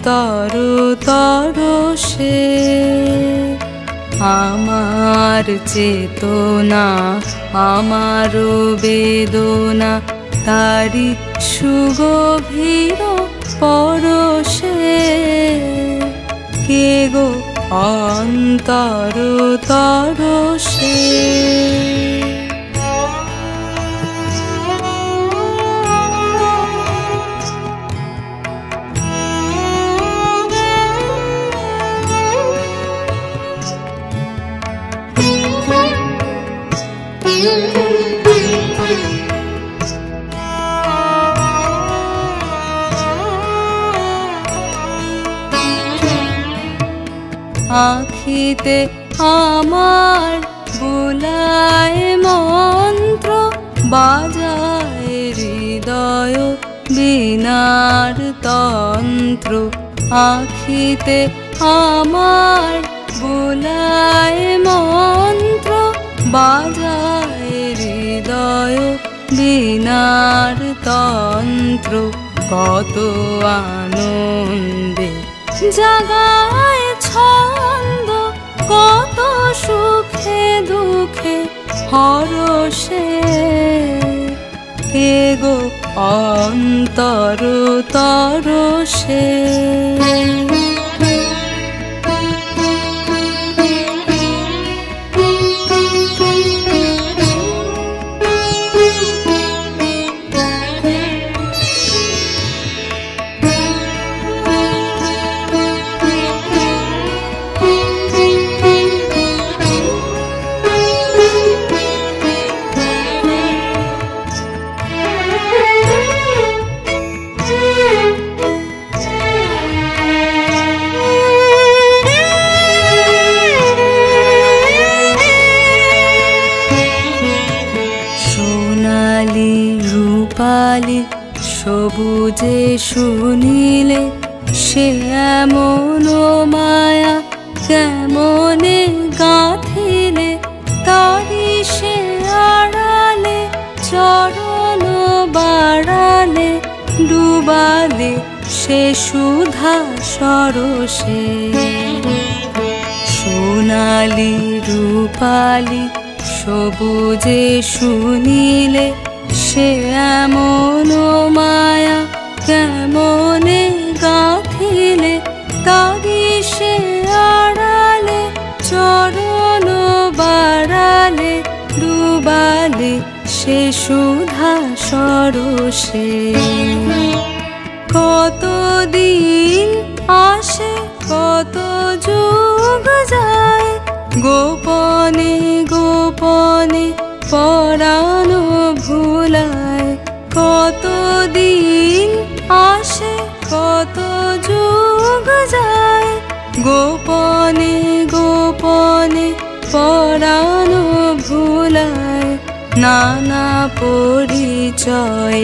অন্তর তরসে আমার চেতনা আমার বেদনা তারি সুগভীর পরশে কে গো অন্তর তরসে আখিতে আমার বুলায় মন্ত্র বাজায় হৃদয় বীণার তন্ত্র আখিতে আমার বুলায় মন্ত্র বাজায় হৃদয় বীণার তন্ত্র কত আনন্দে জাগায় ছন্দ কত সুখে দুঃখে হরষে কে গো অন্তর তরসে সবুজে শুনিলে সে এমন মায়া কেমনে গাঁথিলে তারি সে আড়ালে চরণ বাড়ালে ডুবালে সে সুধা সরসে সোনালি রূপালি সবুজে শুনিলে সে এমন মায়া কেমনে গাঁথিলে তারি সে আড়ালে চরণ বাড়ালে ডুবালে সে সুধা সরসে কতদিন আসে কত যুগ যায় গোপনে গোপনে পরাণ ভুলায় কতদিন আসে কত যুগ যায় গোপনে গোপনে পরাণ ভুলায় নানা পরিচয়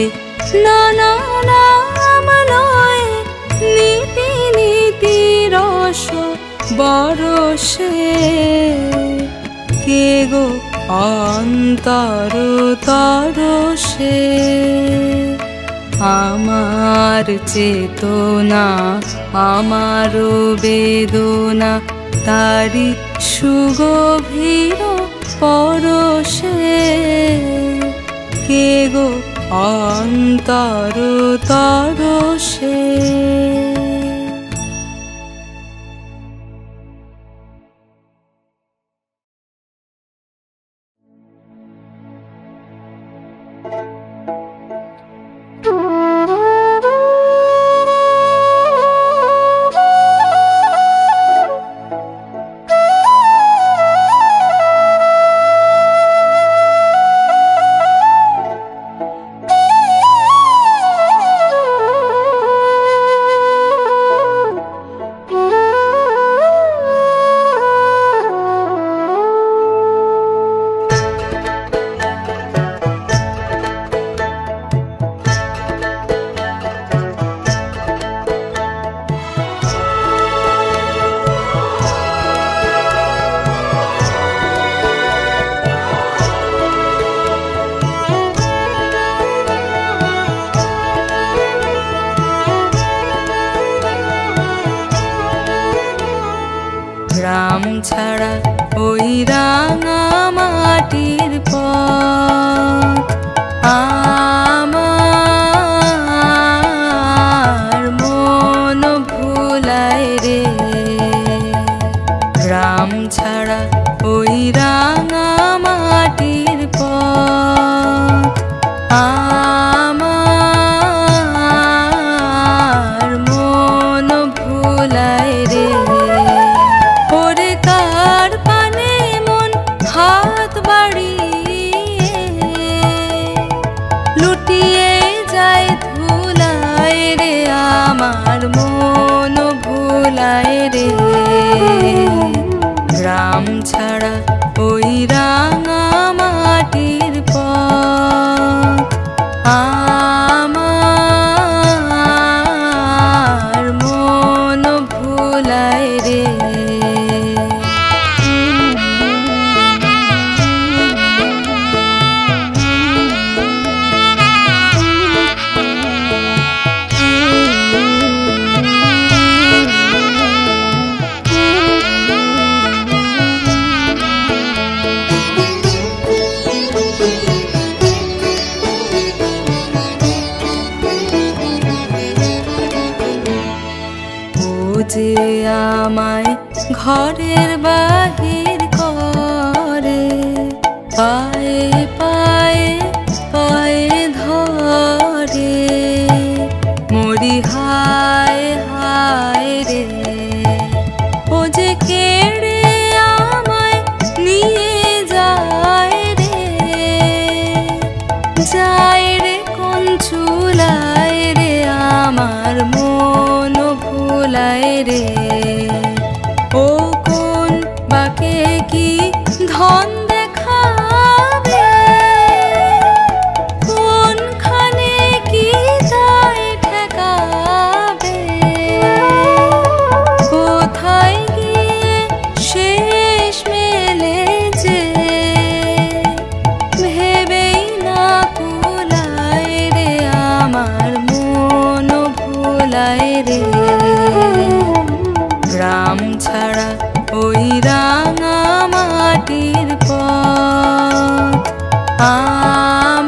নানা নাম লয় নীতি নীতি রস বরষে কে গো অন্তর তরসে আমার চেতনা আমার বেদনা তারি সুগভীর পরশে কে গো অন্তর তরসে গ্রাম ছাড়া ওই রাঙা মাটির পথ আমার মন ভুলায় রে। গ্রাম ছাড়া ওই রাঙা মাটির পথ আমার মন ভুলায় রে। ওরে কার পানে মন হাত বাড়িয়ে লুটিয়ে যায় ধুলায় রে, আমার মন ভুলায় রে। গ্রাম ছাড়া ওই রাঙা মাটির পথ আমার মন ভুলায় রে। যে আমায় ঘরের বাহির করে, পায়ে পায়ে পায়ে ধরে, মরি হায় হায় রে। ও যে কেড়ে আমায় নিয়ে যায় রে, যায় রে কোন চুলায় রে, আমার মন ভুলায় রে। ও কোন বাকে কি ধন দেখাবে, কোনখানে কি যায় ঠেকাবে, কোথায় গিয়ে শেষ মেলে যে ভেবেই না কুলায় রে, আমার মন ভুলায় রে। গ্রাম ছাড়া ওই রাঙা মাটির পথ আমার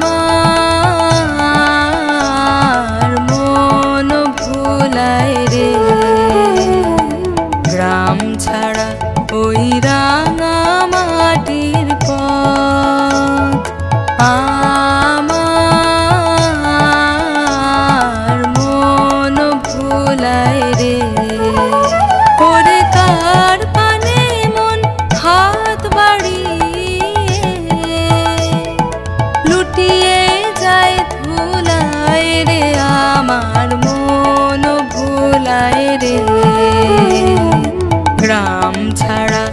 মন ভুলায় রে। গ্রাম ছাড়া ওই রাঙা মাটির পথ আমার মন ভুলায় রে। ওরে কার পানে মন হাত বাড়িয়ে লুটিয়ে যায় ধুলায় রে, আমার মন ভুলায় রে। গ্রাম ছাড়া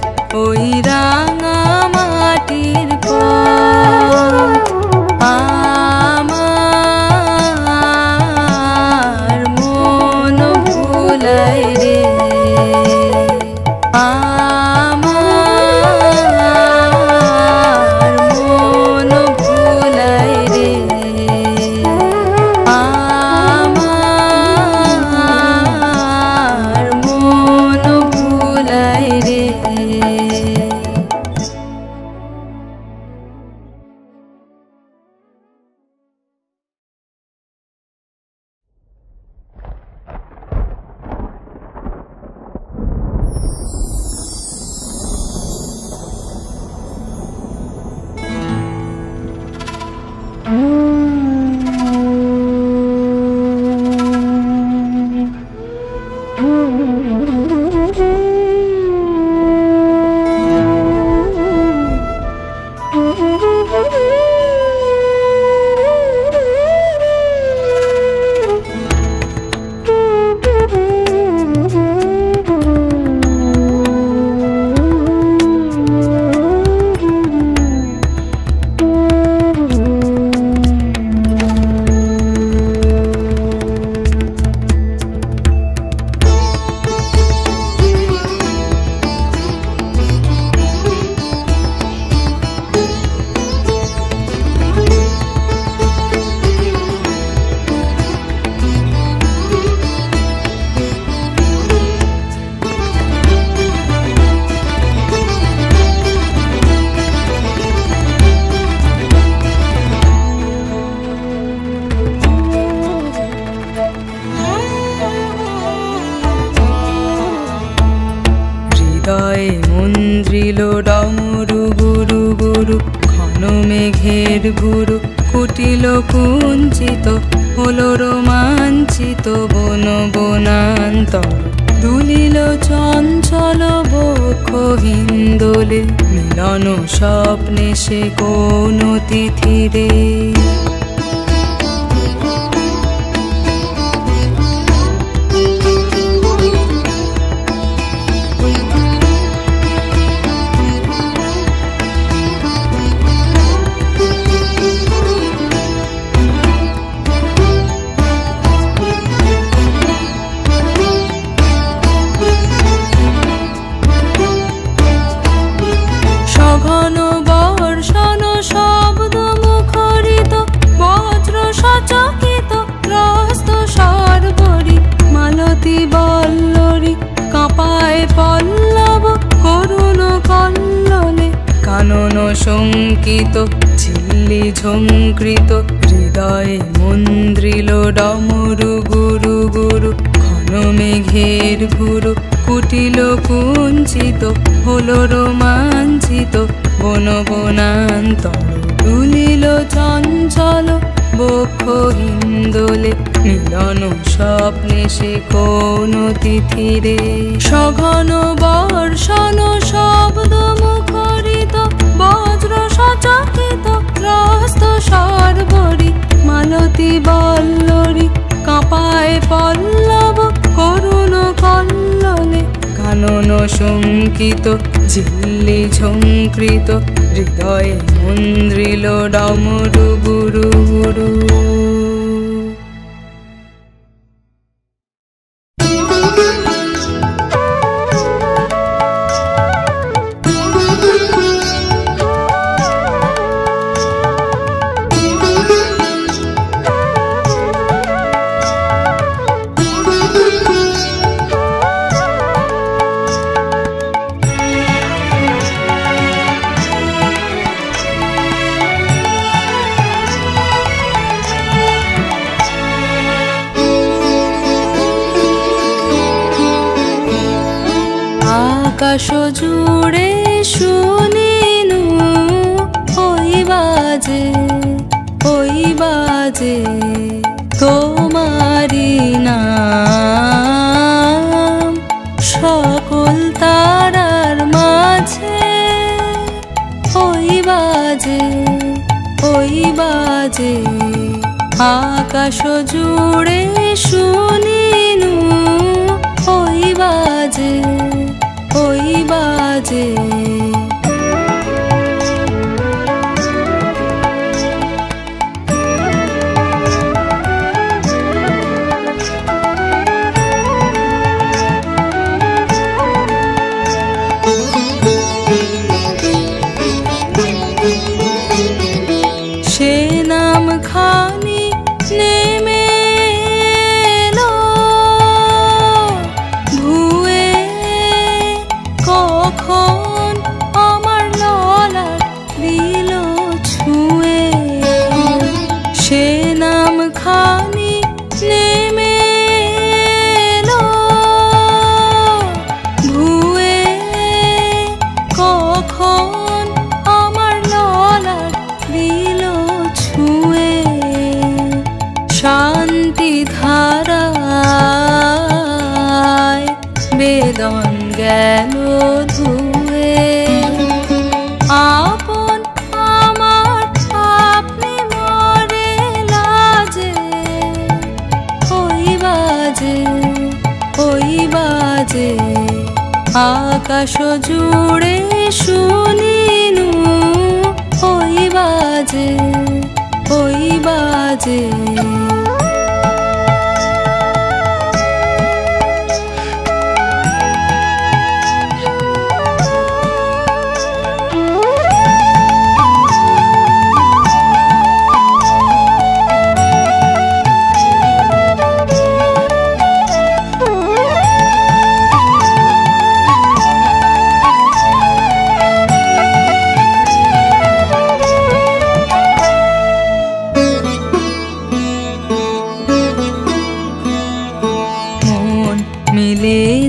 ওই রাঙা মাটির পথ হৃদয়ে মন্দ্রিল ডমরু গুরু গুরু ঘন মেঘের গুরু কুটিল কুঞ্চিত হলো রোমাঞ্চিত বন বনান্তর দুলিল চঞ্চল বক্ষ হিন্দোলে মিলন স্বপ্নে সে কোন তিথিরে বল্লরী কাঁপায় পল্লব করুণ কল্লোলে কানন শঙ্কিত ঝিল্লি ঝঙ্কৃত হৃদয়ে মন্দ্রিল ডমরু গুরু গুরু ঘন মেঘের ঘুরু কুটিল কুঞ্চিত হলো রোমাঞ্চিত বন বনান্তর দুলিল চঞ্চল বক্ষ হিন্দোলে মিলন স্বপ্নে সে কোন তিথিরে সঘন বর্ষণ শব্দ মুখরিত বজ্র সচকিত ত্রস্ত সর্বরী মালতী বল্লরী কাঁপায় পল্লব করুণ কল্লোলে কানন শঙ্কিত ঝিল্লি ঝঙ্কৃত হৃদয়ে মন্দ্রিল ডমরু গুরু গুরু আকাশ জুড়ে শুনিনু ওই বাজে তোমারি নাম সকল তারার মাঝে ওই বাজে আকাশ জুড়ে শুনিনু ওই বাজে সে নাম খানি নেমে এলো ধুয়ে কখন আমার ললাট দিল ছুঁয়ে সে নাম খানি নেমে এলো ধুয়ে কখন আমার ললাট দিল ছুঁয়ে শান্তি ধারায় বেদন গেল ধুয়ে আপন আমার আপনি মরে লাজে ওই বাজে আকাশ জুড়ে শুনিনু ওই বাজে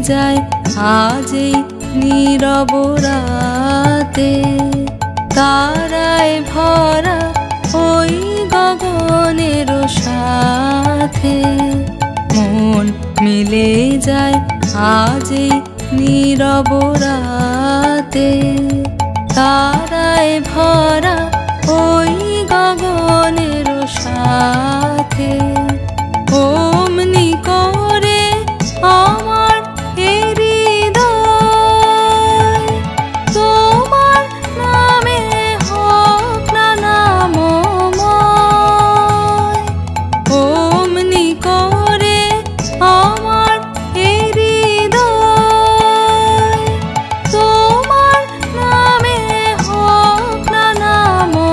যায় আজ এই নীরব রাতে, তারায় ভরা ওই গগনের সাথে মন মিলে যায় আজ এই নীরব রাতে, তারায় ভরা ওই গগনের সাথে। অমনি করে আমার হৃদয় তোমার নামে হোক না নামময়। অমনি করে আমার হৃদয় তোমার নামে হোক না নামময়।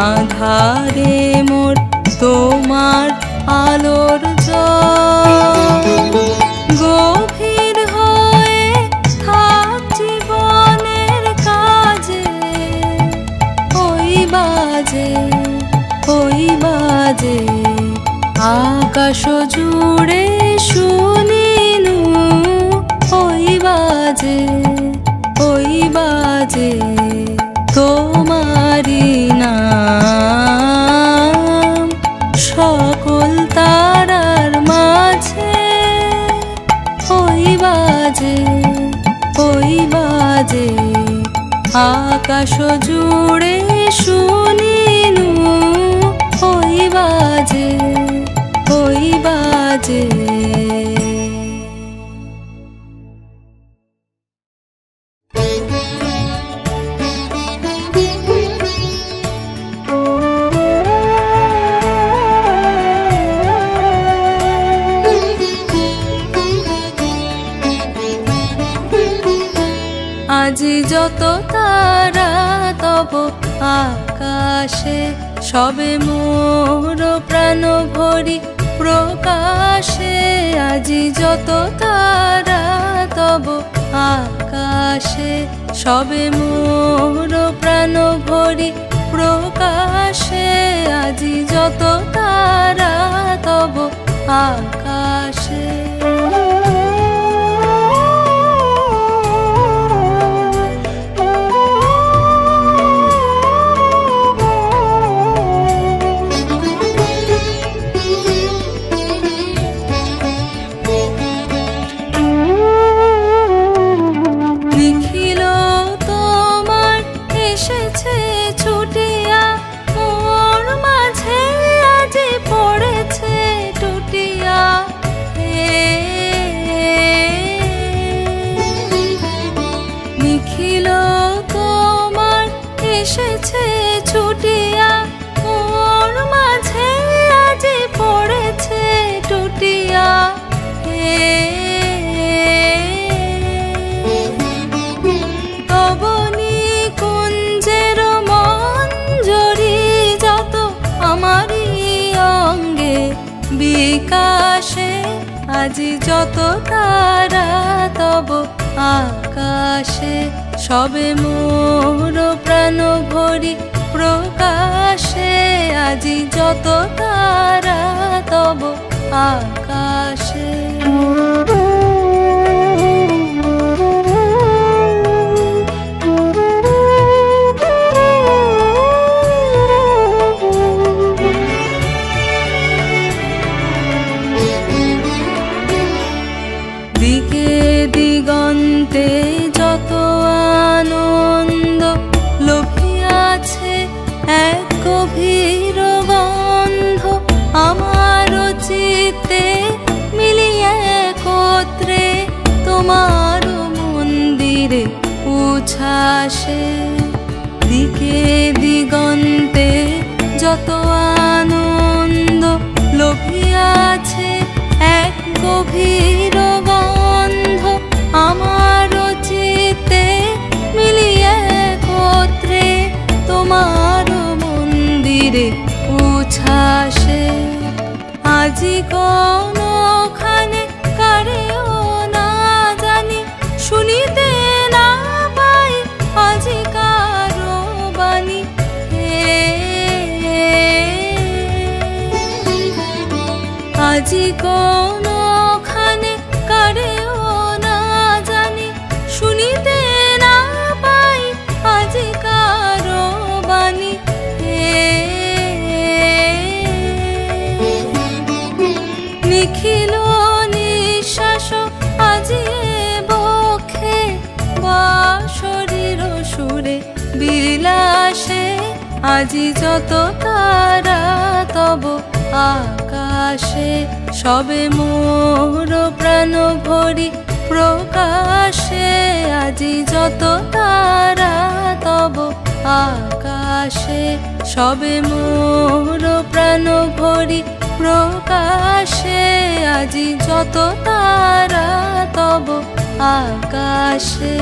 আধারে মোর তোমার আলোর জল, গভীর হয়ে থাক জীবনের কাজে। ওই বাজে আকাশ জুড়ে শুনিনু, ওই বাজে তোমারি নাম সকল তারার মাঝে। ওই বাজে আকাশ জুড়ে শুনিনু, ওই বাজে আজি যত তারা তব আকাশে, সবে মোর প্রাণ ভরি প্রকাশে। আজি যত তারা তব আকাশে, সবে মোর প্রাণ ভরি প্রকাশে। আজি যত তারা তব আকাশে। বিকাশে আজি যত তারা তব আকাশে, সবে মোর প্রাণ ভরি প্রকাশে। আজি যত তারা তব আকাশে। দিগন্তে যত আনন্দ লোভিয়াছে এক গভীর গন্ধ, আমার চিত্তে মিলিয়ে একত্রে তোমার মন্দিরে উচ্ছ্বাসে। দিকে দিগন্তে যত আনন্দ লোভিয়াছে এক গভীর গন্ধ, আমার চিত্তে মিলিয়ে একত্রে তোমার মন্দিরে উচ্ছ্বাসে। আজি কোনখানে কারেও না জানি, শুনিতে না পাই আজি কারো বাণী। আজি কোনখানে কারেও আজি যত তারা তব আকাশে, সবে মোর প্রাণ ভরি প্রকাশে। আজি যত তারা তব আকাশে, সবে মোর প্রাণ ভরি প্রকাশে। আজি যত তারা তব আকাশে।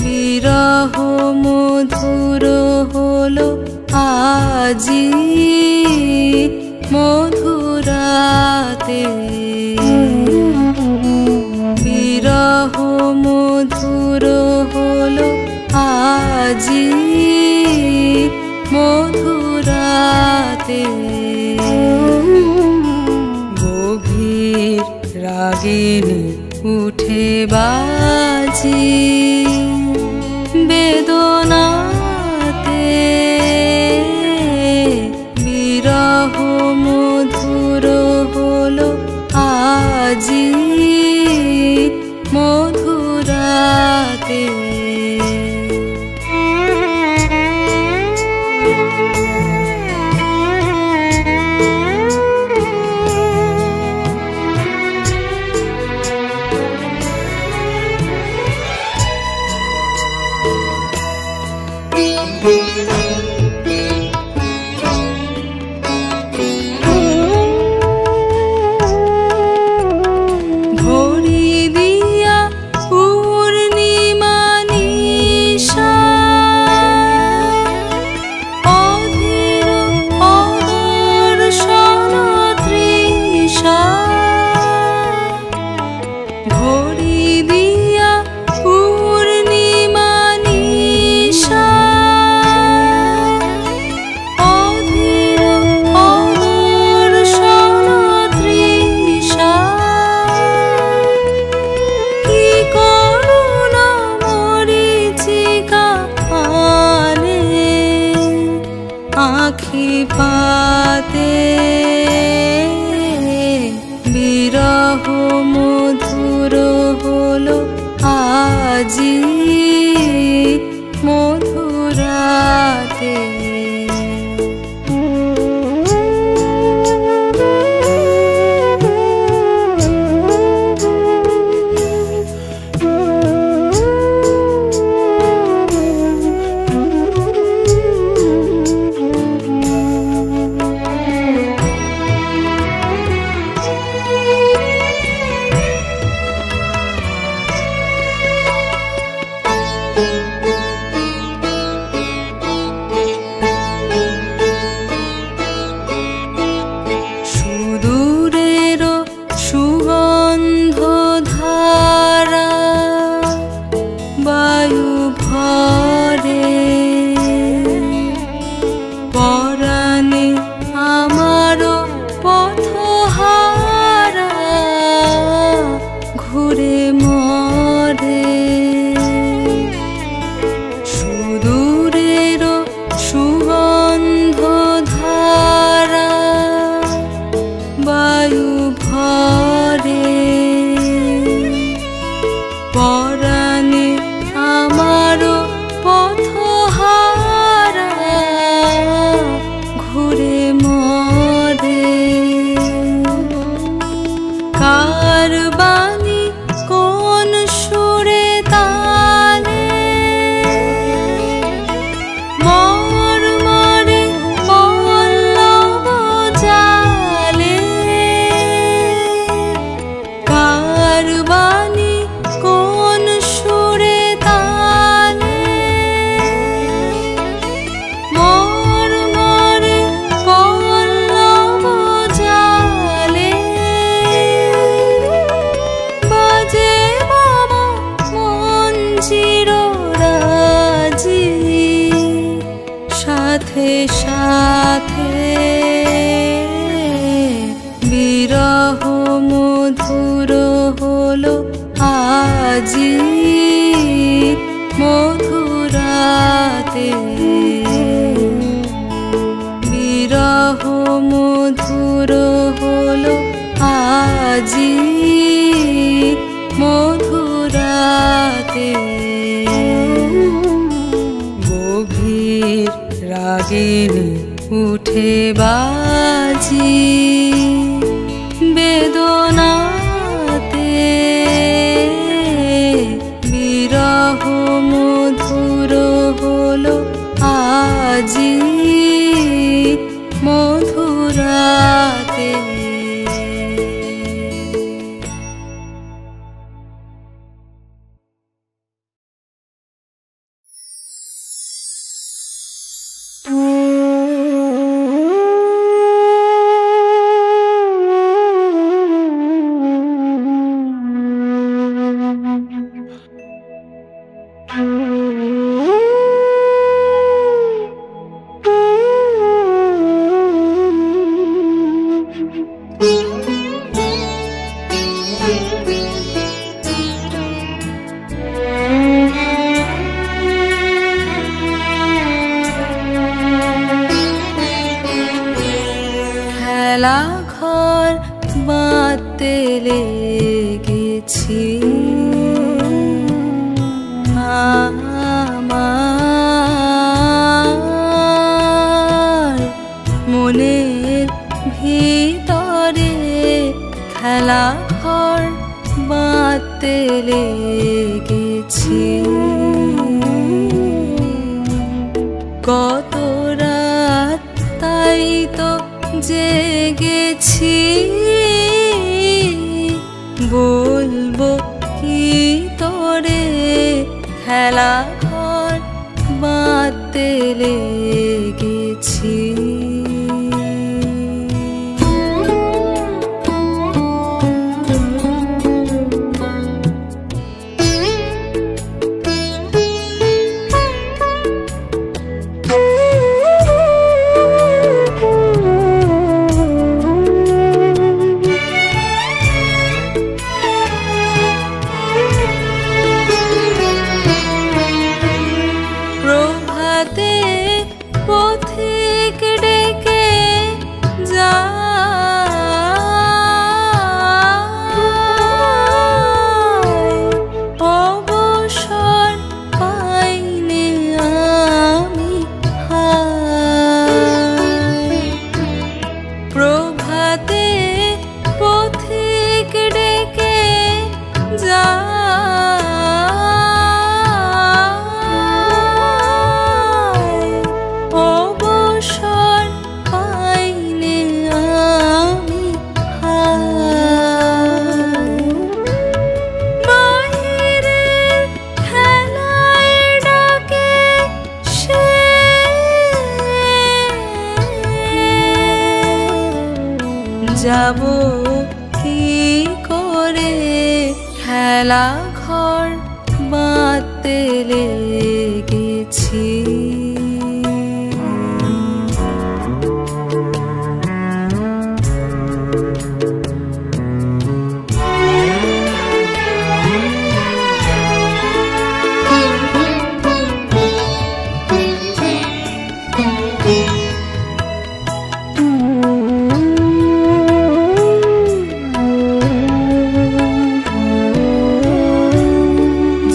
বিরহ মধুর হলো আজি মধুরাতে, বিরহ মধুর হলো আজি মধুরাতে। গভীর রাগিনী উঠে বাজি বেদনাতে, বিরহ মধুর হলো আজি মধুরাতে। ভরি দিয়া পূর্ণিমা নিশা, অধীর অদর্শন তৃষা। ভরি দিয়া পূর্ণিমা নিশা, অধীর অদর্শন তৃষা। কি করুণা মরীচিকা আনে আঁখি পাতে, বিরহ মধুর হলো আজি মধুরাতে। বিরহ মধুর হলো আজি মধুরাতে গভীর রাগিনী উঠে বাজি বেদনাতে বিরহ মধুর হলো আজি মধুরাতে খেলা ঘর বাঁধতে লেগেছি আমার মনের ভিতরে খেলা ঘর বাঁধতে লেগেছি কত রাত তাই তো জেগেছি বলবো কি তোরে খেলা ঘর বাঁধতে লেগেছি পথিক ডেকে যায় অবসর পাইনি আমি প্রভাতে পথিক ডেকে যায় যাব কি করে খেলা ঘর বাঁধতে লেগেছি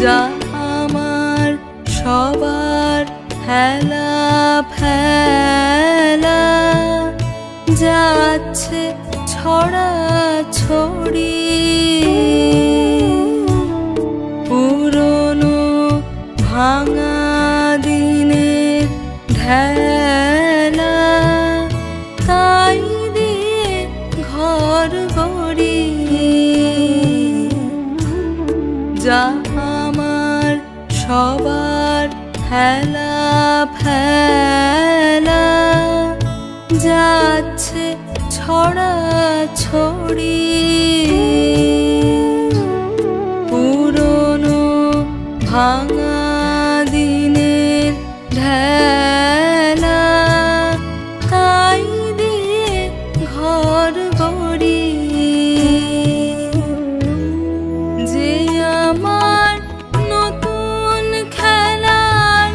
যা আমার সবার হেলা ফেলা যাচ্ছে ছড়া ছড়ি পুরনো ভাঙা দিনের ঢেলা তাই দিয়ে ঘর গড়ি যা আমার সবার হেলা ফেলা যাচ্ছে ছড়া ছড়ি পুরনো ভাঙা দিনের ঢেলা তাই দিয়ে ঘর গড়ি যে আমার নতুন খেলার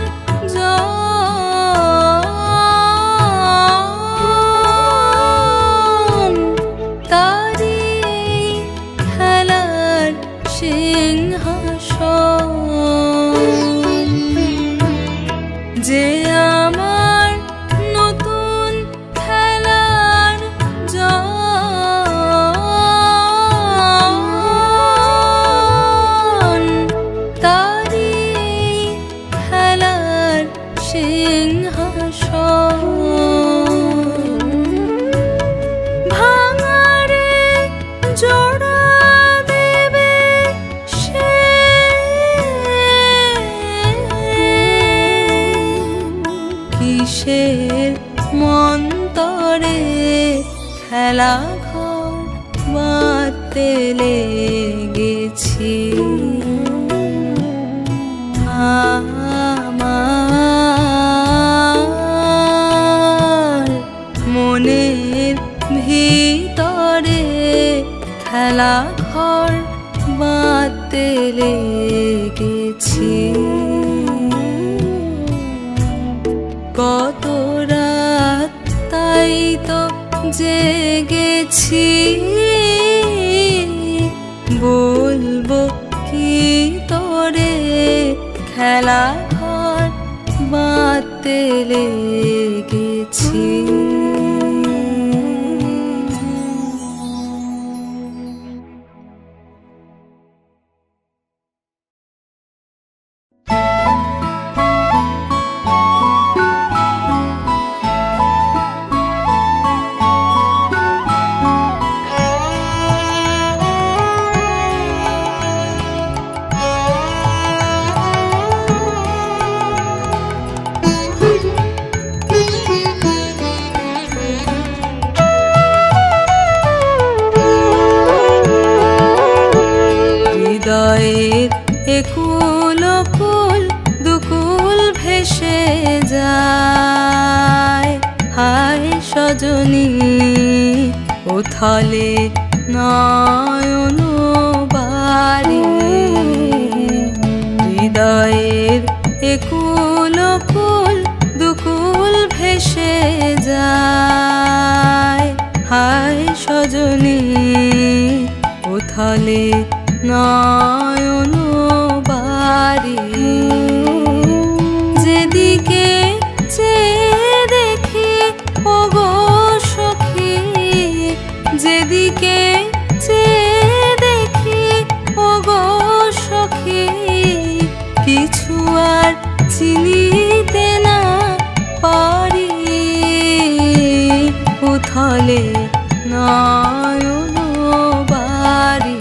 খেলা ঘর বাঁধতে লেগেছি। আমার মনের ভিতরে খেলা ঘর বাঁধতে লেগেছি। কত রাত তাই তো জেগেছি, বলবো কি তোরে খেলা ঘর বাঁধতে লেগেছি। হৃদয়ের একুল কুল দুকুল ভেসে যায়, হায় সজনী উথলে নয়ন বাড়ি। হৃদয়ের একুল কুল দুকুল ভেসে যায়, হায় সজনী উথলে নয়ন বাড়ি। যেদিকে চেয়ে দেখি ওগো সখী, যেদিকে চেয়ে দেখি ওগো সখী, কিছু আর চিনিতে না পারি। উথলে নয়ন বাড়ি।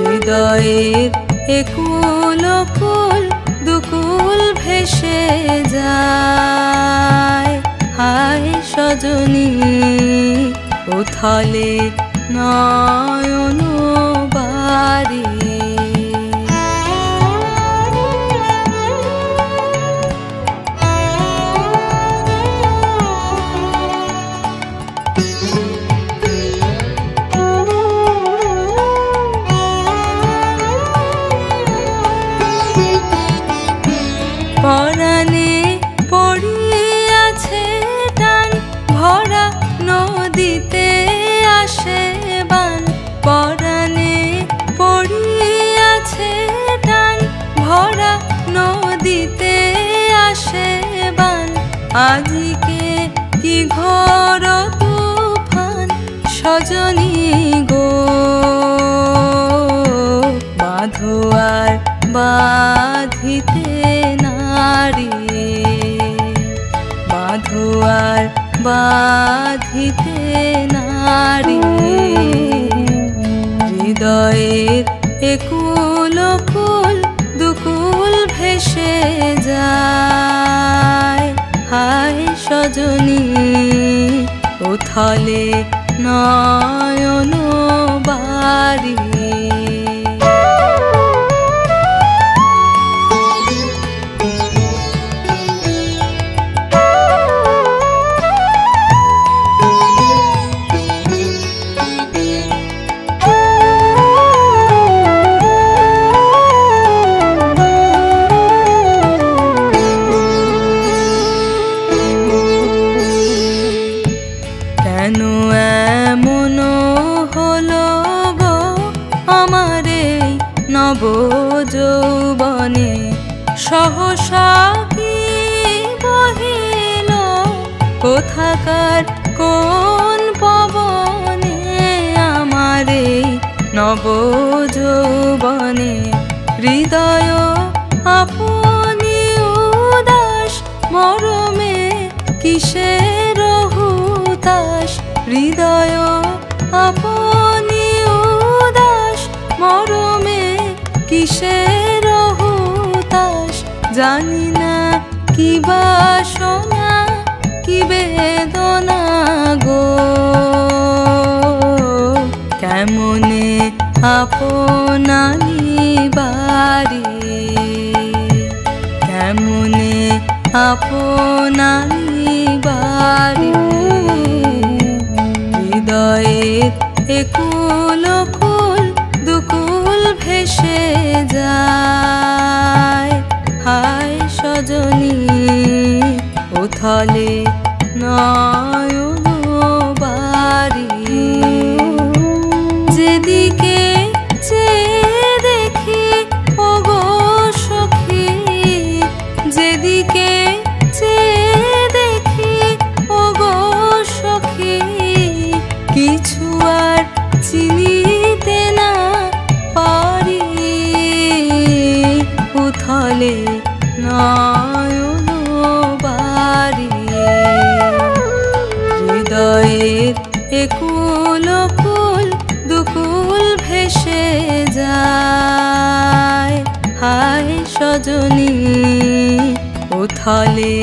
হৃদয়ের একুল কুল দুকুল ভেসে যায়, হায় সজনী উথলে নয়ন বাড়ি। পরাণে পড়িয়াছে টান ভরা নদীতে আসে বান। পরাণে পড়িয়াছে টান ভরা নদীতে আসে বান। আজিকে কি ঘোর তুফান সজনী গো, বাঁধো আর বাঁধিতে নারী। বাঁধো আর বাঁধিতে নারী। হৃদয়ের একুল কুল দুকুল ভেসে যায়, হায় সজনী উথলে নয়ন বাড়ি। কেন এমন হলো গো আমার এই নব যৌবনে, সহসা কি বহিল কোথাকার কোন পবনে। আমার এই নব যৌবনে হৃদয় আপনি উদাস, মরমে কিসের হুতাশ। হৃদয় আপনি উদাস, মরমে কিসের হুতাশ। জানি না কি বাসনা কি বেদনা গো, আপনানি বাড়ি, কেমনে আপনানি বাড়ি। হৃদয়ের একুল কুল দুকুল ভেসে যায়, হায় সজনী উথলে নয়ন বাড়ি। যেদিকে চেয়ে দেখি ওগো সখী, যেদিকে চেয়ে দেখি ওগো সখী, কিছু আর চিনিতে না পারি। উথলে নয়ন বাড়ি, হৃদয়ের একুল কুল দুকুল ভেসে যায়, হায় সজনী উথলে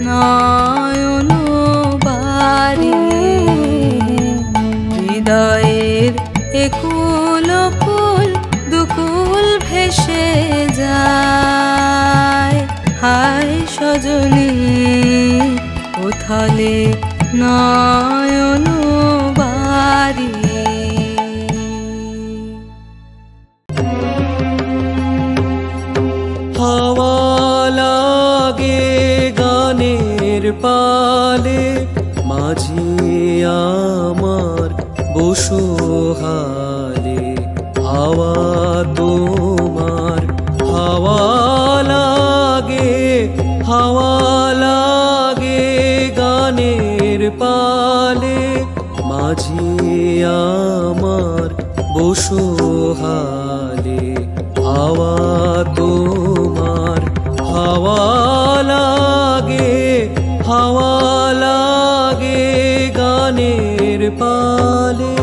নয়ন বাড়ি। হৃদয়ের একুল কুল দুকুল ভেসে যায়, হায় সজনী উথলে নয়ন বাড়ি। হাওয়া লাগে গানের পালে, মাঝি আমার বসুহালে। হাওয়া তোমার হাওয়া লাগে, হাওয়া লাগে গানের পালে, মাঝি আমার বসুহালে। হাওয়া তোমার হাওয়া লাগে, হাওয়া লাগে গানের পালে।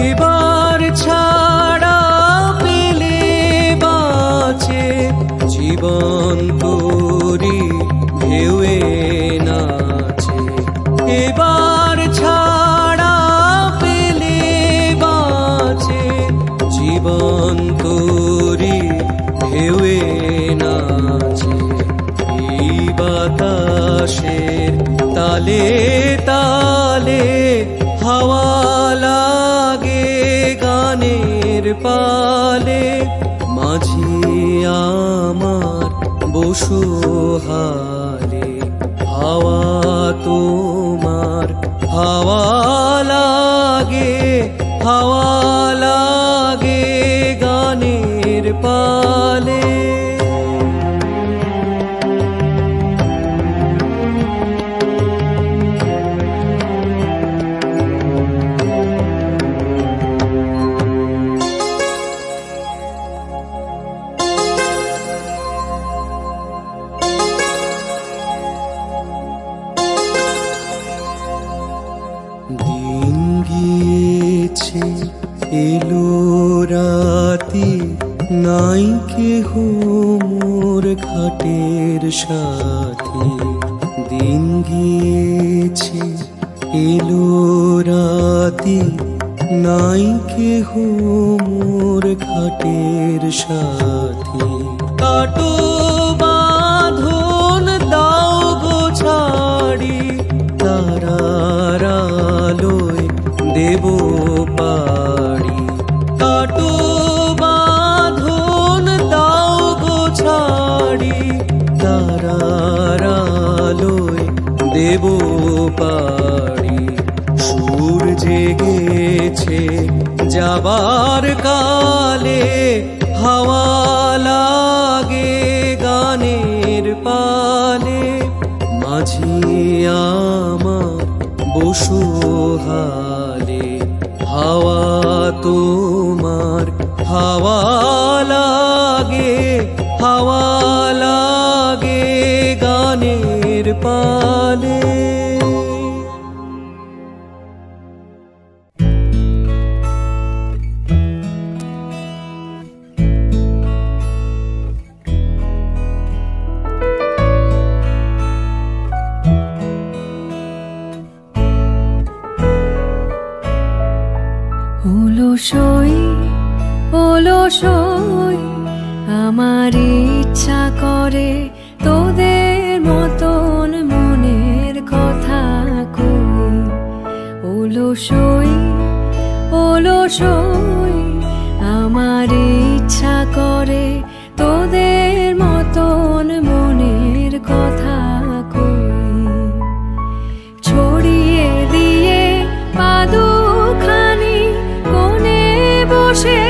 এবার ছাড়া পেলে বাঁচে জীবন তোরি ঢেউয়ে নাচে। এবার ছাড়া পেলে বাঁচে জীবন তোরি ঢেউয়ে নাচে। এই বাতাসের তালে তালে হাওয়া লাগে গানের পালে, মাঝি আমার বসুহালে। হাওয়া তোমার হাওয়া লাগে, হাওয়া লাগে গানের পালে। দিন গিয়েছে এলো রাতি, নাই কেহ মোর ঘাটের সাথী। দিন গিয়েছে এলো রাতি, নাই কেহ মোর ঘাটের সাথী। কাটো বাঁধন দাও গো ছাড়ি, তারার আলোয় দেব পাড়ি। কাটো বাঁধন দাও গো ছাড়ি, তারার আলোয় দেব পাড়ি। সুর জেগেছে যাবার কালে, হাওয়া লাগে গানের পালে, মাঝি আমার বসুহালে। হাওয়া তোমার হাওয়া লাগে, হাওয়া লাগে গানের পালে। অলসই অলসই আমার ইচ্ছা করে তোদের মতন মনের কথা কই। অলসই অলসই আমার ইচ্ছা করে তোদের মতন মনের কথা কই। ছড়িয়ে দিয়ে পাদুখানি কোণে বসে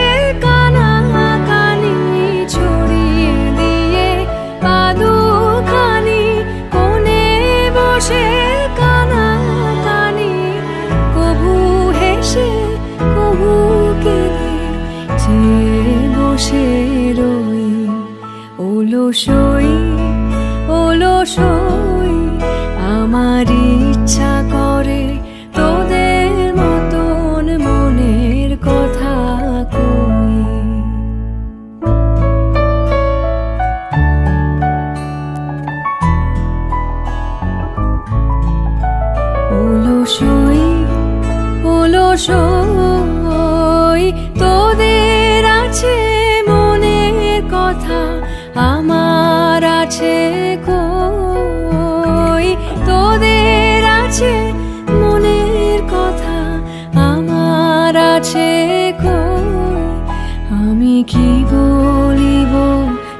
কানাকানি, ছড়িয়ে দিয়ে পাদুখানি কোণে বসে কানাকানি, কবু হেসে কবু কেঁদে যে বসে রই। অলসই অলসই আমার ইচ্ছা করে তোদের মতন মনের কথা কই। অলসই অলসই তোদের আছে মনের কথা, আমার আছে কই। তোদের আছে মনের কথা, আমার আছে কই। আমি কি বলিব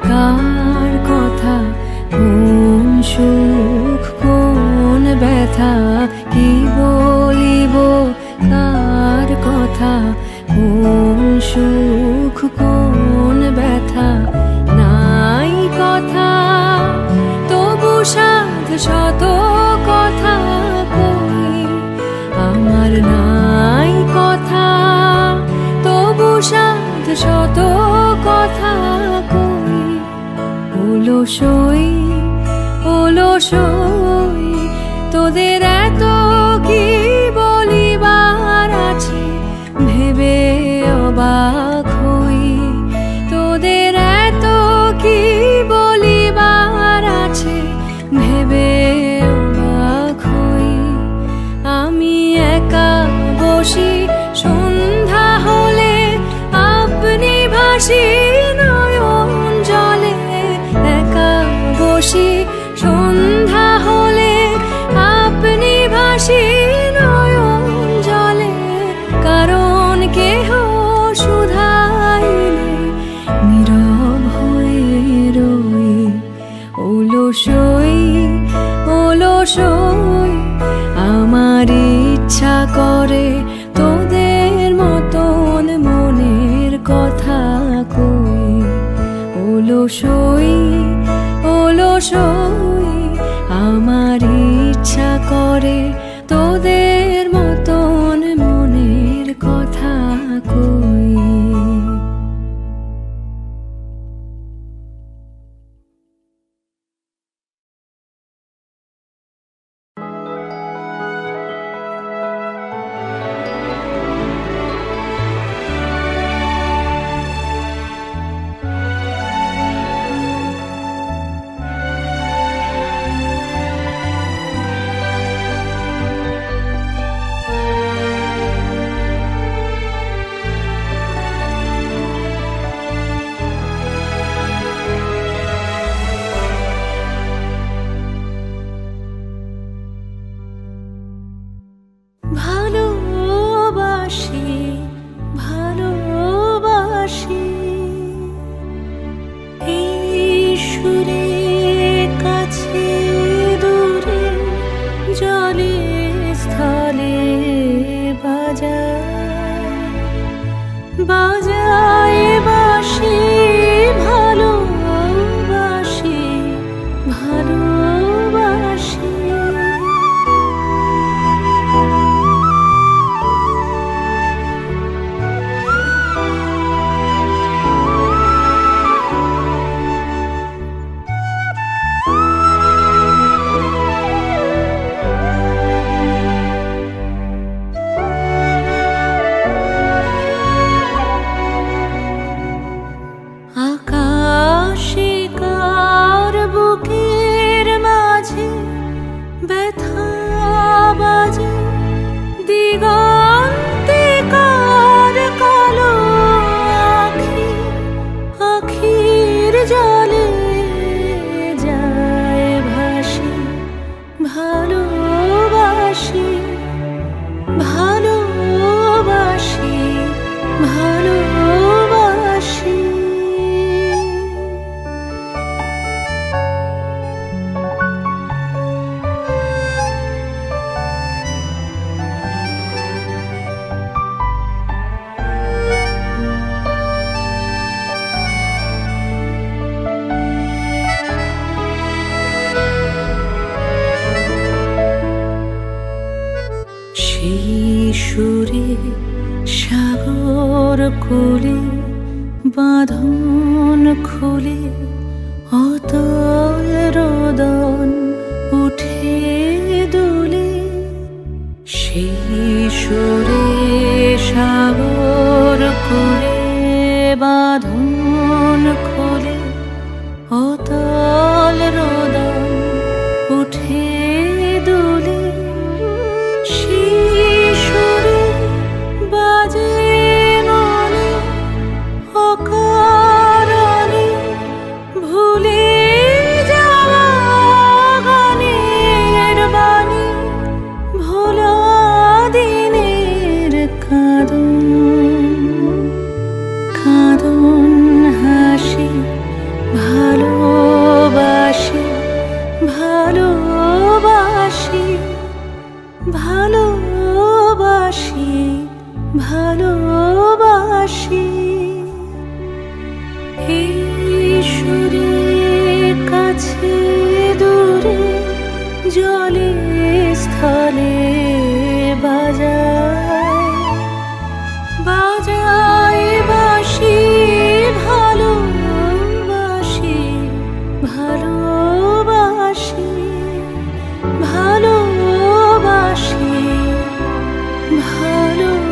কার কথা, কোন সুখ কোন ব্যথা, কি বলিব কার কথা, কোন সুখ কোন ব্যথা। নাই কথা তবু সাধ শত কথা কই, আমার নাই কথা তবু সাধ শত কথা কই। অলসই অলসই তোদের এত কি বলিবার আছে, ভেবে অবাক হই। তোদের এত কি বলিবার আছে, ভেবে অবাক হই। আমি একা বসি সন্ধ্যা হলে, আপনি ভাসি নয়ন জলে। একা বসি সন্ধ্যা হলে, আপনি ভাসি নয়ন জলে। কারণ কেহ শুধাইলে নীরব হয়ে রই। অলসই অলসই আমার ইচ্ছা করে তোদের মতন মনের কথা কই। অলসই অলসই আমার ইচ্ছা করে তোদের মতন মনের কথা কই। ভালোবাসি। সুরে সাগর কোলে বাঁধন খুলে অতল রোদন উঠে দুলে। সেই সুরে সাগর কোলে বাঁধন খুলে অতল রোদন উঠে দুলে। বাজে মনে অকারণে ভুলে যাওয়া গানের বাণী, ভোলা দিনের কাঁদন কাঁদন হাসি। ভালোবাসি ভালোবাসি ভালোবাসি ভালোবাসি। এই সুরে কাছে দূরে জলে স্থলে বাজায় বাজায় বাঁশি। ভালোবাসি ভালোবাসি ভালোবাসি ভালোবাসি।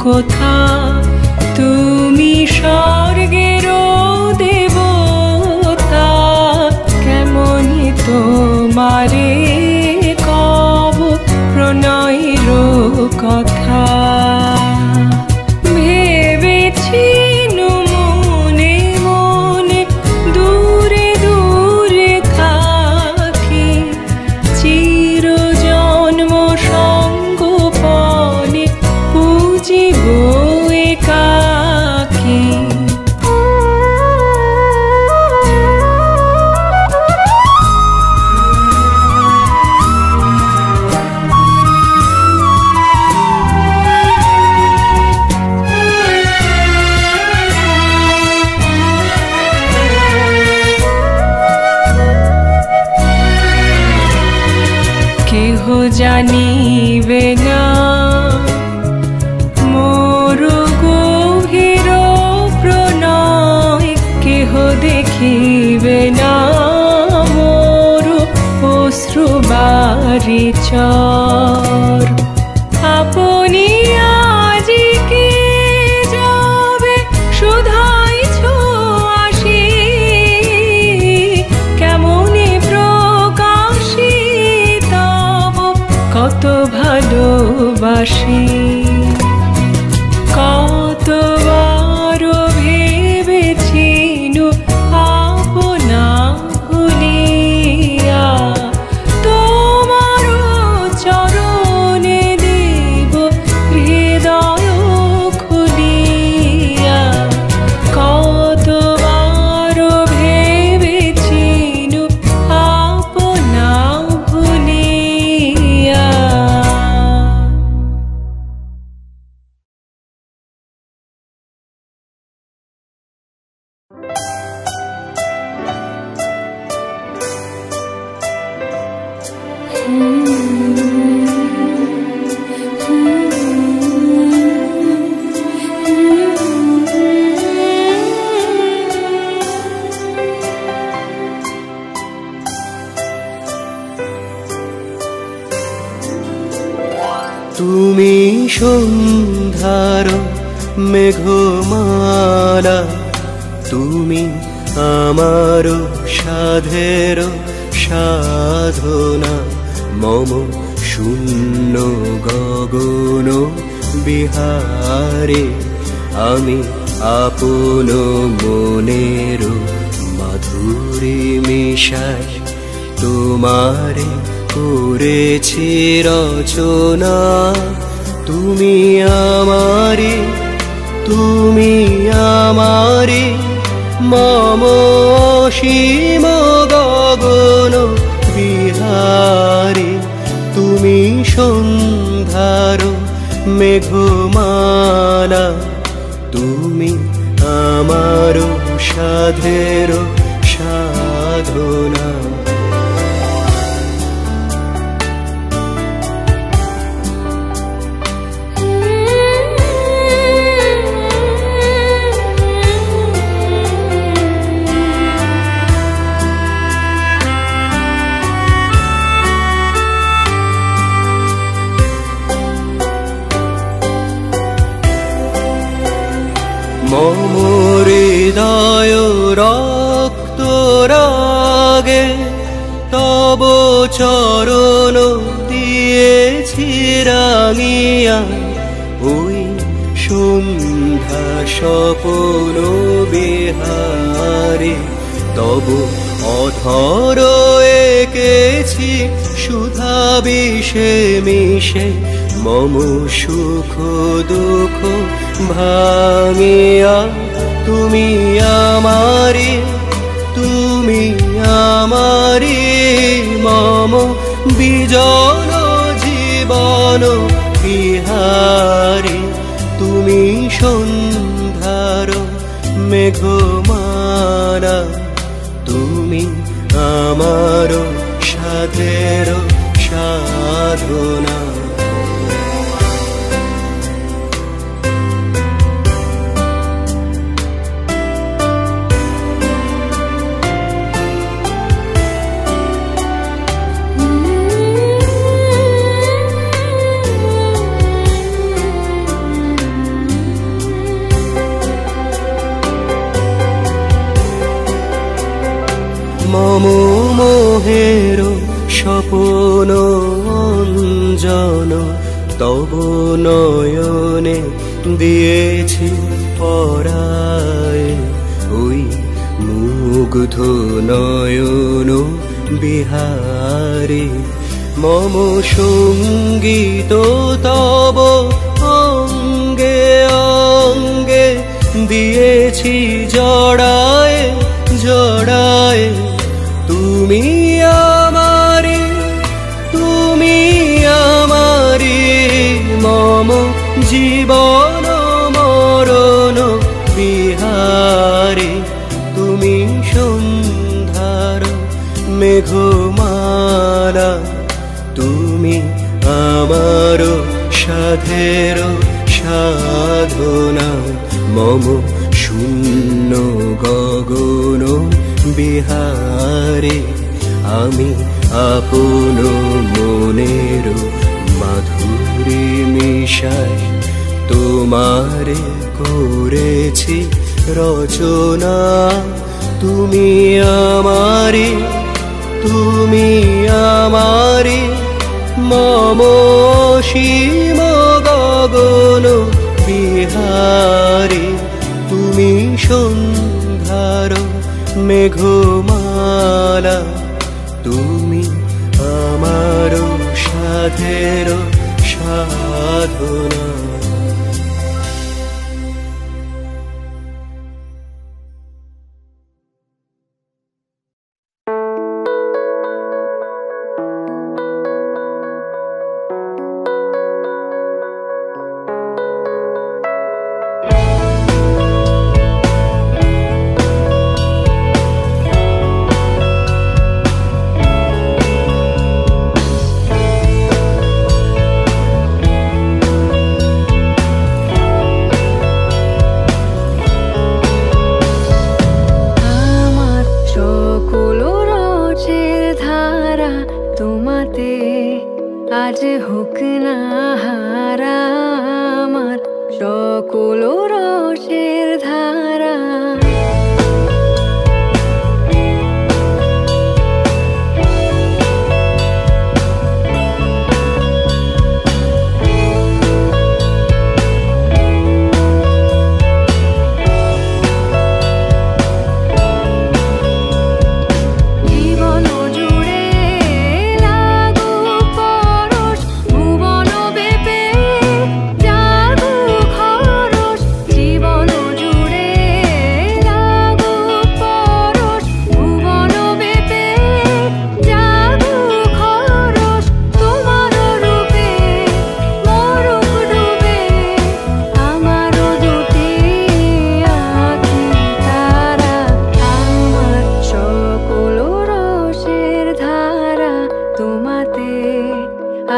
কোথা তুমি স্বর্গের দেবতা, কেমনি তোমারে কব প্রণয়ের কথা। ভেবেছি মনে মনে দূরে দূরে থাকি, চিরজন্ম সঙ্গোপনে পুজিব জানিবে না মোর গভীর প্রণয় কেহ দেখিবে না মোর অশ্রুবারি চর আপনি আজিকে যাবে শুধাইছ আসি কেমনে প্রকাশি তব কত ভালোবাসি কতবার ভেবেছিনু আপনা ভুলিয়া তোমার চরণে দেব হৃদয় খুলিয়া কতবার ভেবেছিনু আপনা ভুলিয়া। তুমি সন্ধ্যার মেঘমালা তুমি আমার সাধের সাধনা মম শূন্য গগন বিহারে আমি আপন মনের মাধুরী মিশাই তোমারে করেছি রচনা তুমি আমারি মম অসীম গগন বিহারে তুমি সন্ধ্যার মেঘমালা তুমি আমার সাধের সাধনা। মম হৃদয় রক্ত রাগে তব চরণ দিয়েছি রাঙিয়া ওই সন্ধ্যা স্বপন বিহারে তব অধর এঁকেছি সুধা বিষে মিশে মম সুখ দুঃখ ভাঙিয়া তুমি আমারি মম বিজন জীবন বিহারে তুমি সন্ধ্যার মেঘমালা তুমি আমার সাধের সাধনা। মম মোহের স্বপন অঞ্জন তব নয়নে দিয়েছি পরায় ওই মুগ্ধ নয়ন বিহারে মম সঙ্গীত তব অঙ্গে অঙ্গে দিয়েছি জড়ায় জড়ায় তুমি আমারি মম জীবন মরণ বিহারে তুমি সন্ধ্যার মেঘমালা তুমি সাধের সাধনা মম শূন্য গগন বিহারে আমি আপন মনের মাধুরী মিশাই তোমারে করেছি রচনা। তুমি আমারে মম সীম গগন বিহারে তুমি সন্ধ্যার মেঘমালা। তুমি আমার সাধের সাধনা। আজ হোক না হারা আমার সকল রসের ধারা।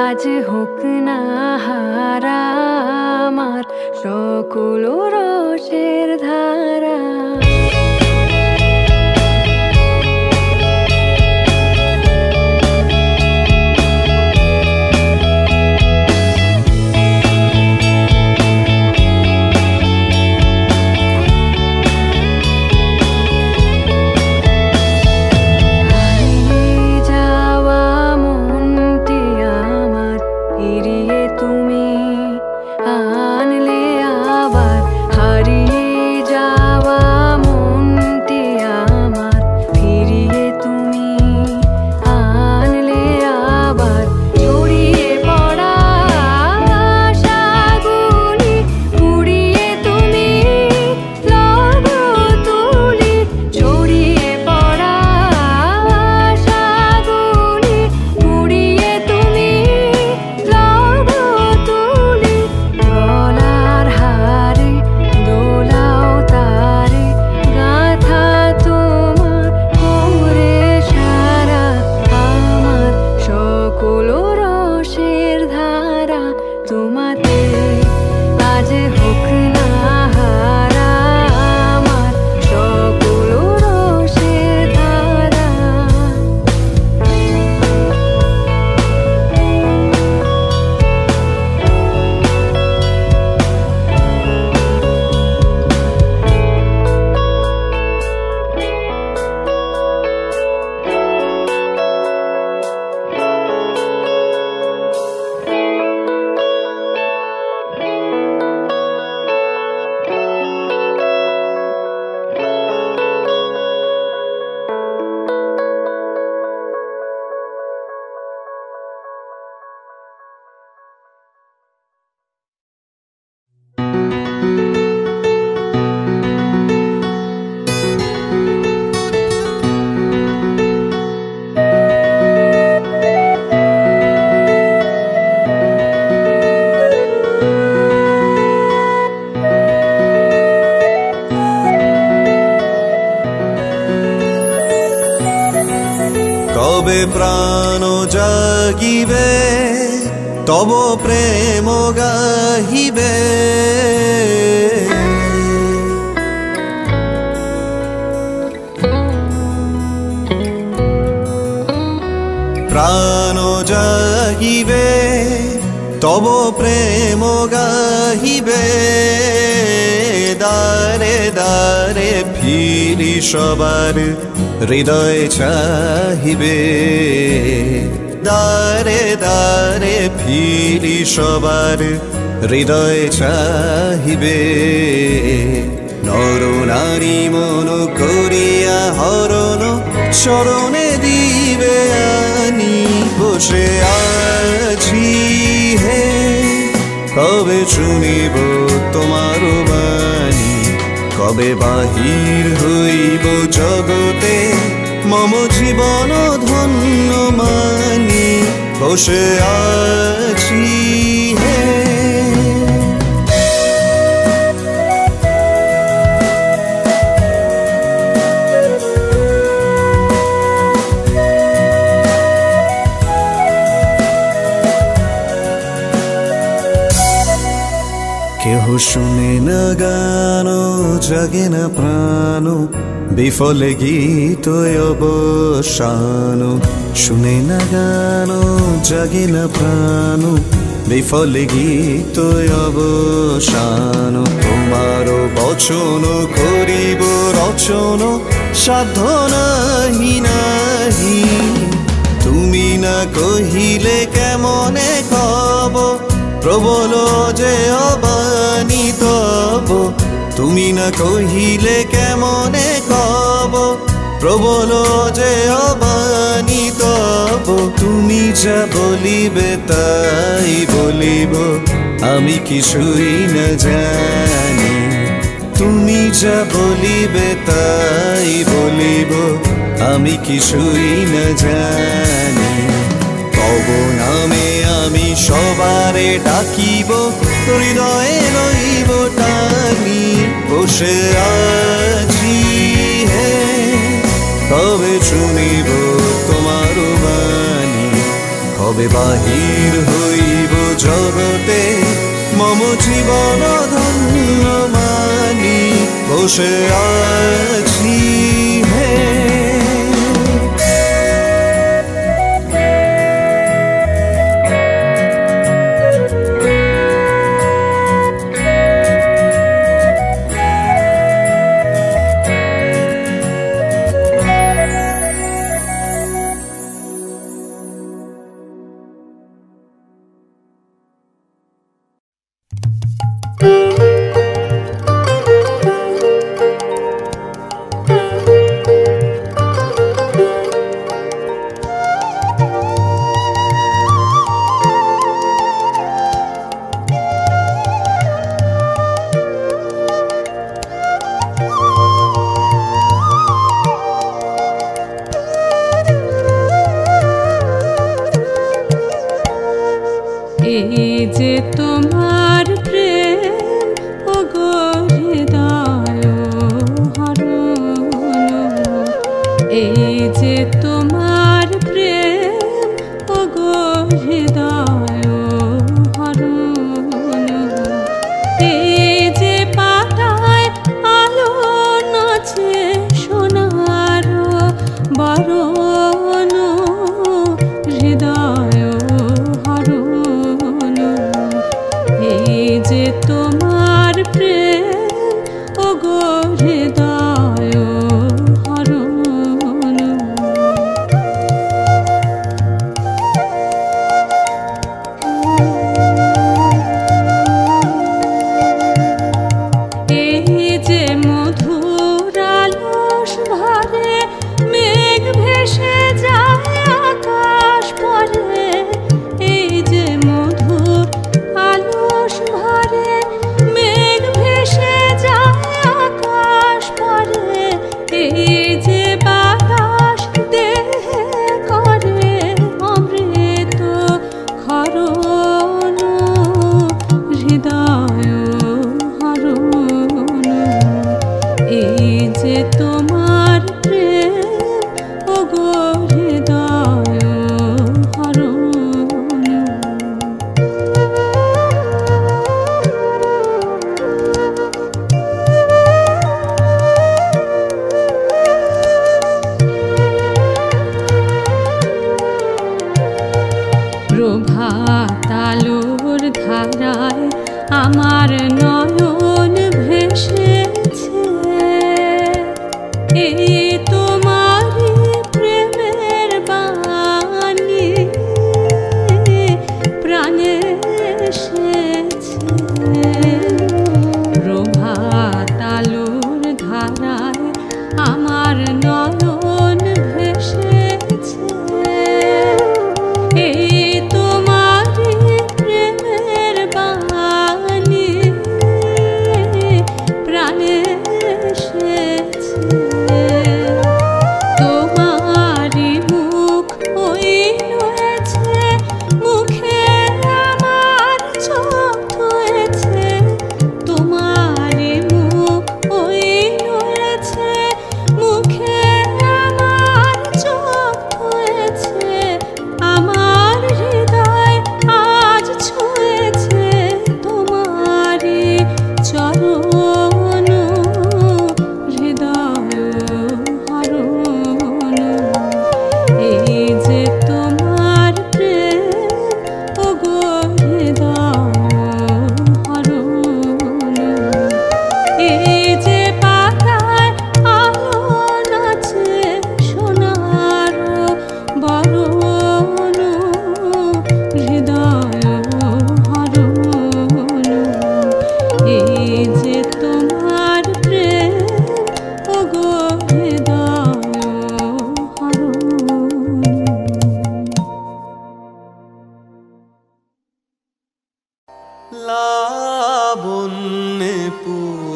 আজ হোক না হারা আমার সকল রসের ধারা। কবে প্রাণ জাগিবে তব প্রেম গাহিবে প্রাণ জাগিবে তব প্রেম গাহিবে দারে দারে ফিরি সবার হৃদয় চাহিবে দারে দারে ফিরি সবার হৃদয় চাহিবে নর নারী মন করিয়া হরণ চরণে দিবে আনি বসে আছি হে কবে শুনিব তোমার বাণী কবে বাহির হইব জগতে মম জীবন ধন্য মানি বসে আছি হে কেহ শুনে না গান জাগে না প্রাণ বিফলে গীত অবসান শুনে না গান জাগে না প্রাণ বিফলে গীত অবসান তোমার বচন করিব রচন সাধ্য নাহি নাহি তুমি না কহিলে কেমনে কব প্রবল যে অবানি তব তুমি না কহিলে কেমনে কব প্রবল যে অবানি তব তুমি যা বলিবে তাই বলিব আমি কিছুই না জানি তুমি যা বলিবে তাই বলিব আমি কিছুই না জানি তব নামে আমি সবারে ডাকিব হৃদয়ে রইব টানি বসে আছি হে কবে শুনিব তোমার বাণী কবে বাহির হইব জগতে মম জীবন ধন্য মানি বসে আছি হে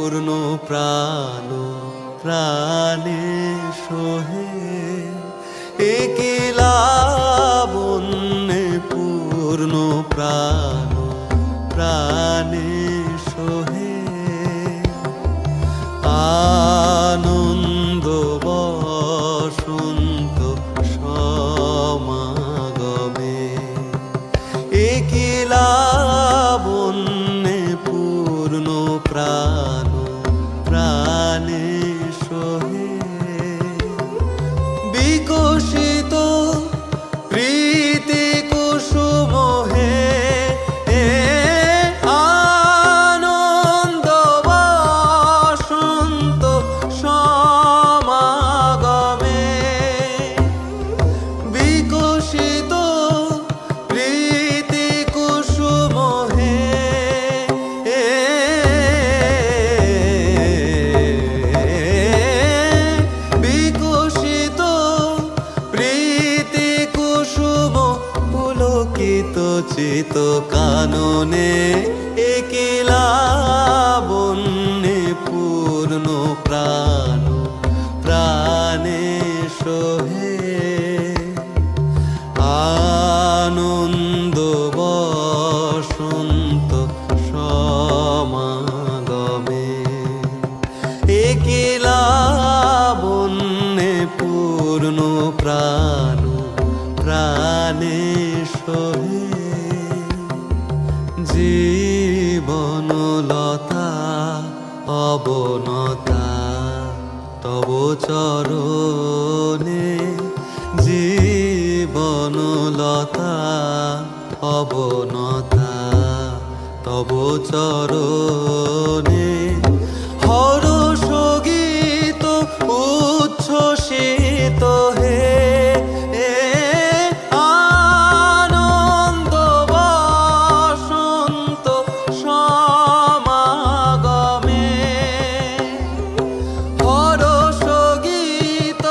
পূর্ণ প্রাণ প্রাণে সোহে একলা বন্যে পূর্ণ প্রাণ প্রাণে সোহে আনন্দ বসন্ত সমাগমে একলা বন্যে পূর্ণ প্রাণ প্রাণে সোহে বিকশিত প্রীতি কুসুম হে আনন্দ বসন্ত সমাগমে বিকশিত প্রীতি কুসুম হে বিকশিত প্রীতি কুসুম পুলকিত চিত কাননে একলা বন্যে পূর্ণ প্রাণ প্রাণে সোহে আনন্দ বসন্ত সমাগমে একলা বন্যে পূর্ণ প্রাণ প্রাণে সোহে জীবনলতা অবনতা তব চরণে জীবনলতা অবনতা তব চরণে হরষ গীত উচ্ছ্বসিত হে আনন্দ বসন্ত সমাগমে হরষ গীত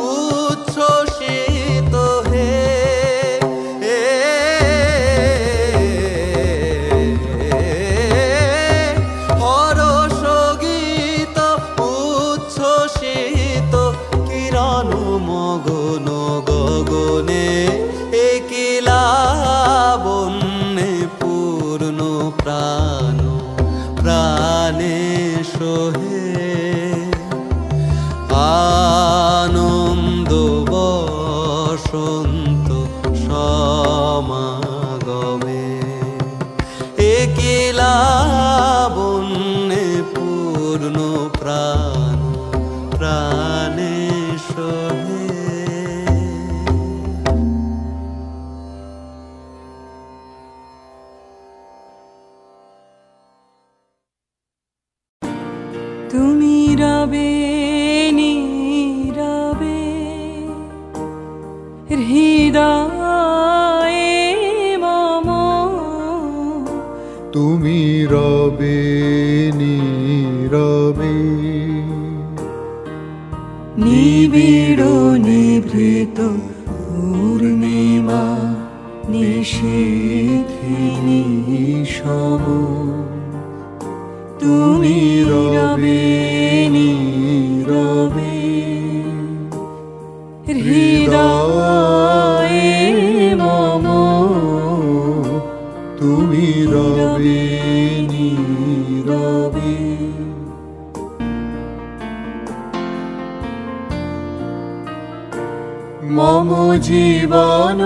উচ্ছ্বসিত হে হরষ গীত উচ্ছ্বসিত কিরণ মগন গগনে একলা বন্যে পূর্ণ প্রাণ প্রাণে সোহে আনন্দ বসন্ত সমাগমে একলা বন্যে পূর্ণ প্রাণ প্রাণে সোহে তুমি রবে নীরবে হৃদয়ে মম তুমি রবে নীরবে নিবিড় নিভৃত পূর্ণিমা নিশীথিনী সম তুমি রবে নীরবে হৃদয়ে মম তুমি রবে নীরবে মম জীবন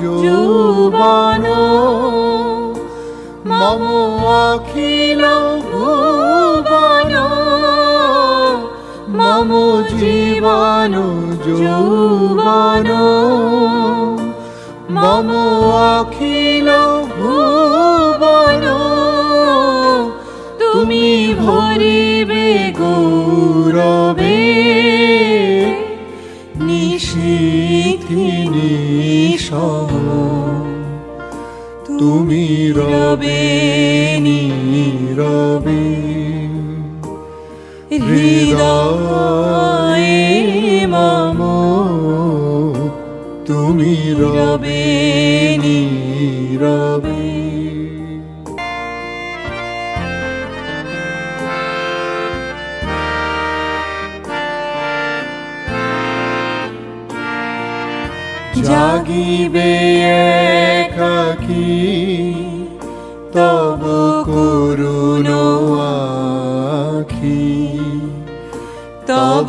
যৌবন মম অখিল ভুবন মম জীবন যৌবন মম অখিল ভুবন তুমি ভরিবে গৌরবে নিশীথিনী সম তুমি রবে নীরবে হৃদয়ে মম তুমি রবে নীরবে জাগিবে একাকী তব করুণ আখি তব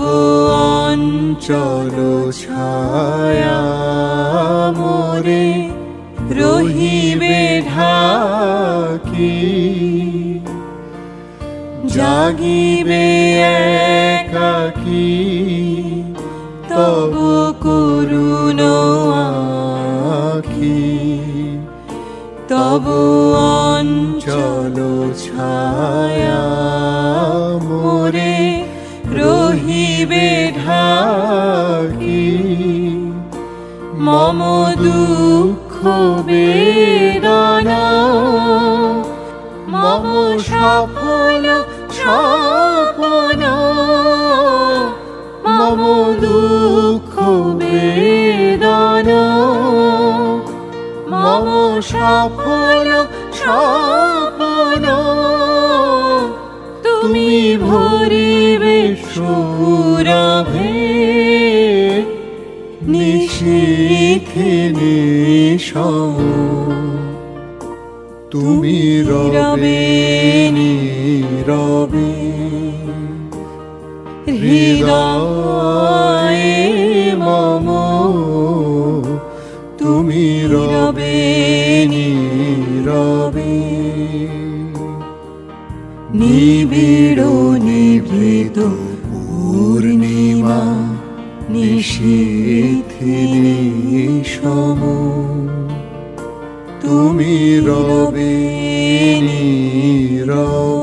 অঞ্চল ছায়া মোরে রহিবে ঢাকি জাগিবে একাকী তব করুণ আখি তব অঞ্চল ছায়া মোরে রহিবে ঢাকি মম দুঃখ বেদনা মম সফল স্বপ্ন মম দুঃখ বেদনা মম সফল স্বপ্ন তুমি ভরিবে সুরভে নিশীথে নিশম তুমি রবে নীরবে হৃদয়ে মম তুমি রবে নীরবে নিবিড় নিভৃত পূর্ণিমা নিশীথে নিশম তুমি রবে নীরবে।